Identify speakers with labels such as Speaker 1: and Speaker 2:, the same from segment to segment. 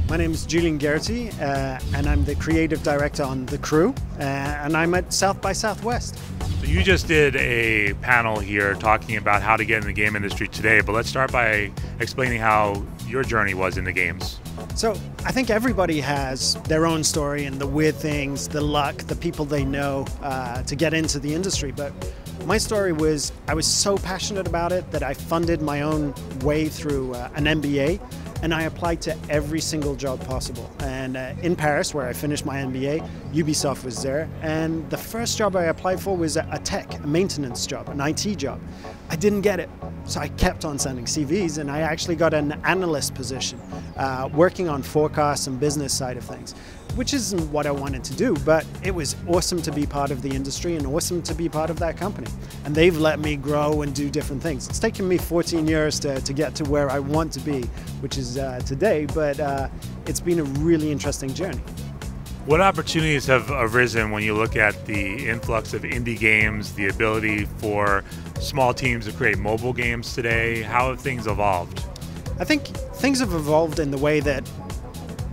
Speaker 1: My name is Julian Gerighty, and I'm the creative director on The Crew, and I'm at South by Southwest.
Speaker 2: So you just did a panel here talking about how to get in the game industry today, but let's start by explaining how your journey was in the games.
Speaker 1: So I think everybody has their own story and the weird things, the luck, the people they know to get into the industry. But my story was I was so passionate about it that I funded my own way through an MBA, and I applied to every single job possible. And in Paris, where I finished my MBA, Ubisoft was there. And the first job I applied for was a maintenance job, an IT job. I didn't get it. So I kept on sending CVs, and I actually got an analyst position, working on forecasts and business side of things, which isn't what I wanted to do, but it was awesome to be part of the industry and awesome to be part of that company. And they've let me grow and do different things. It's taken me 14 years to get to where I want to be, which is today, but it's been a really interesting journey.
Speaker 2: What opportunities have arisen when you look at the influx of indie games, the ability for small teams to create mobile games today? How have things evolved?
Speaker 1: I think things have evolved in the way that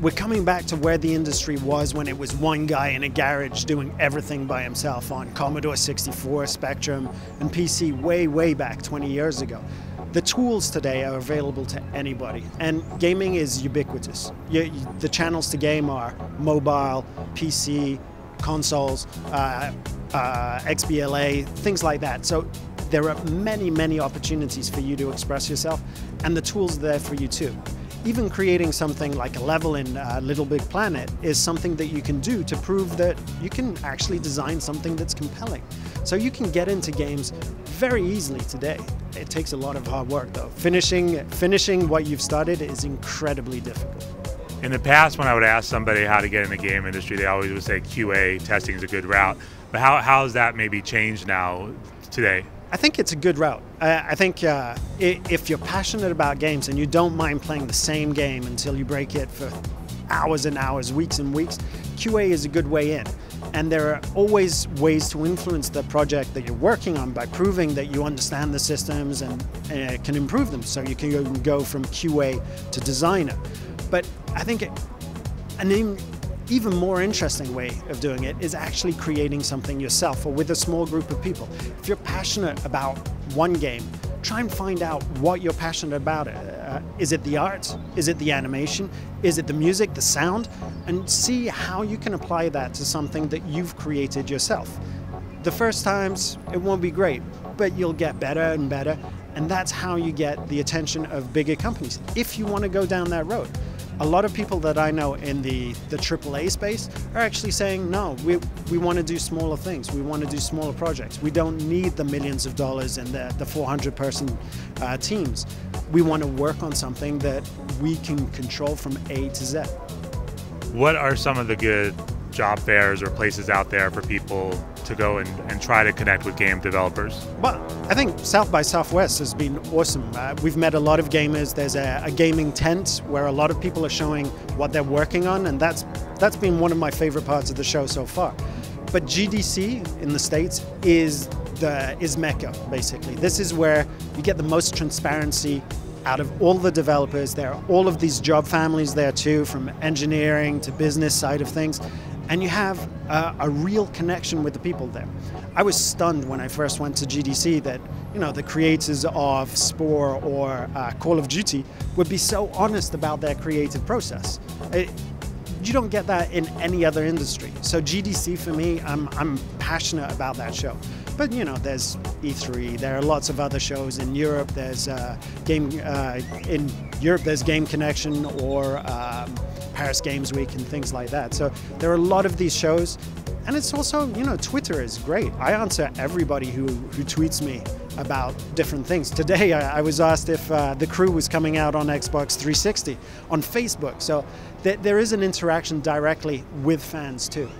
Speaker 1: we're coming back to where the industry was when it was one guy in a garage doing everything by himself on Commodore 64, Spectrum, and PC way back 20 years ago. The tools today are available to anybody, and gaming is ubiquitous. The channels to game are mobile, PC, consoles, XBLA, things like that. So there are many opportunities for you to express yourself, and the tools are there for you too. Even creating something like a level in Little Big Planet is something that you can do to prove that you can actually design something that's compelling. So you can get into games very easily today. It takes a lot of hard work though. Finishing what you've started is incredibly difficult.
Speaker 2: In the past, when I would ask somebody how to get in the game industry, they always would say QA, testing is a good route. But how has that maybe changed now today?
Speaker 1: I think it's a good route. I think if you're passionate about games and you don't mind playing the same game until you break it for hours and hours, weeks and weeks, QA is a good way in. And there are always ways to influence the project that you're working on by proving that you understand the systems and can improve them. So you can go from QA to designer. But I think an even more interesting way of doing it is actually creating something yourself or with a small group of people. If you're passionate about one game, try and find out what you're passionate about. Is it the art? Is it the animation? Is it the music, the sound? And see how you can apply that to something that you've created yourself. The first times, it won't be great, but you'll get better and better. And that's how you get the attention of bigger companies, if you want to go down that road. A lot of people that I know in the AAA space are actually saying, no, we want to do smaller things. We want to do smaller projects. We don't need the millions of dollars and the 400-person teams. We want to work on something that we can control from A to Z.
Speaker 2: What are some of the good job fairs or places out there for people to go and try to connect with game developers?
Speaker 1: Well, I think South by Southwest has been awesome. We've met a lot of gamers. There's a gaming tent where a lot of people are showing what they're working on, and that's been one of my favorite parts of the show so far. But GDC in the States is Mecca, basically. This is where you get the most transparency out of all the developers. There are all of these job families there too, from engineering to business side of things. And you have a real connection with the people there. I was stunned when I first went to GDC that, you know, the creators of Spore or Call of Duty would be so honest about their creative process. You don't get that in any other industry. So GDC for me, I'm passionate about that show. But you know, there's E3. There are lots of other shows in Europe. There's in Europe. There's Game Connection or Paris Games Week and things like that. So there are a lot of these shows, and it's also, you know, Twitter is great. I answer everybody who tweets me about different things. Today I was asked if The Crew was coming out on Xbox 360 on Facebook. So there is an interaction directly with fans too.